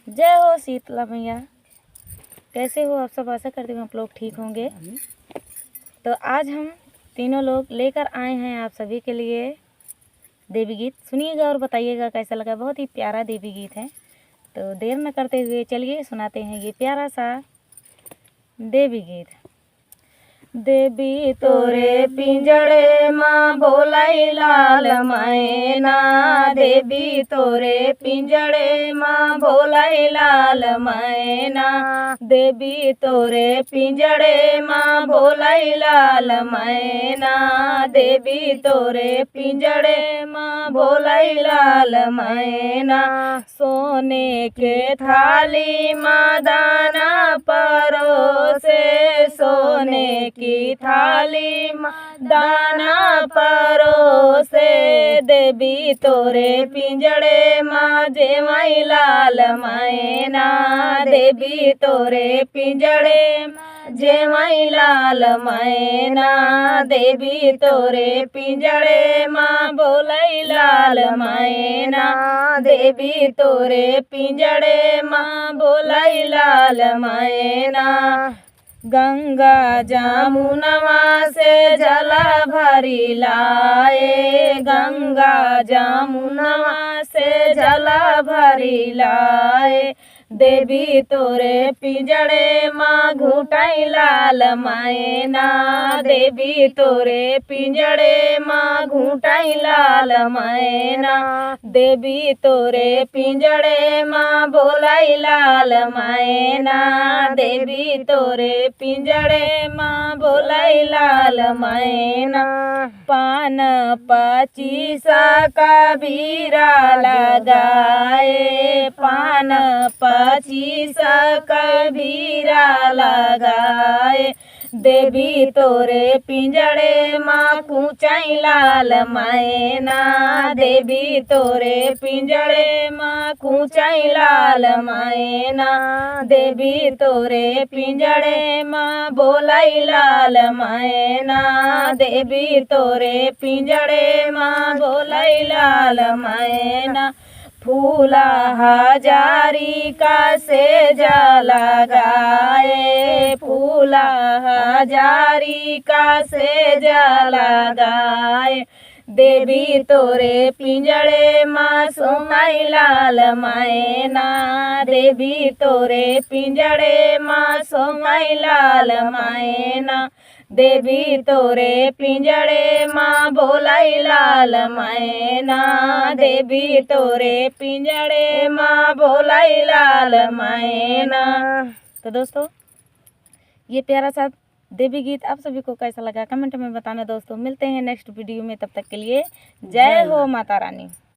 जय हो शीतला मैया। कैसे हो आप सब? आशा करती हूँ आप लोग ठीक होंगे। तो आज हम तीनों लोग लेकर आए हैं आप सभी के लिए देवी गीत। सुनिएगा और बताइएगा कैसा लगा। बहुत ही प्यारा देवी गीत है। तो देर न करते हुए चलिए सुनाते हैं ये प्यारा सा देवी गीत। देवी तोरे पिंजड़े माँ बोलाई लाल मैना, देवी तोरे पिंजड़े माँ बोलाई लाल मैना, देवी तोरे पिंजड़े माँ बोलाई लाल मैना, देवी तोरे पिंजड़े माँ बोलाई लाल मैना। सोने के थाली माँ दाना परोसे, सोने की थाली दाना परोसे, देवी तोरे पिंजड़े माँ जेवाई लाल मैना, देवी तोरे पिंजड़े जेवाई लाल मैना, देवी तोरे पिंजड़े माँ बोलाई लाल मैना, देवी तोरे पिंजड़े माँ बोलाई लाल मैना। गंगा जामुनवा से जला भरी लाए, गंगा जामुनवा से जला भरी लाए, देवी तोरे पिंजड़े माँ घुटाई लाल मैना, देवी तोरे पिंजड़े माँ घुटाई लाल मैना, देवी तोरे पिंजड़े माँ बोलाई लाल मैना, देवी तोरे पिंजड़े माँ बोलाई लाल मैना। पान पचीसा कबीरा लगाए, पान पचीसा कबीरा लगाए, देवी तोरे पिंजड़े माँ कुचाई लाल मैना, देवी तोरे पिंजड़े माँ कुचाई लाल मैना, देवी तोरे पिंजड़े माँ बोलाई लाल मैना, देवी तोरे पिंजड़े माँ बोलाई लाल मैना। फूला हजारी का सेजा लगाए, फूला हजारी का सेजा लगाए, देवी तोरे पिंजड़े माँ सोनाई लाल मैना, देवी तोरे पिंजड़े माँ सोनाई लाल मैना, देवी तोरे पिंजड़े माँ बोलाई लाल मैना, देवी तोरे पिंजड़े माँ बोलाई लाल मैना। तो दोस्तों ये प्यारा सा देवी गीत आप सभी को कैसा लगा कमेंट में बताना दोस्तों। मिलते हैं नेक्स्ट वीडियो में, तब तक के लिए जय हो माता रानी।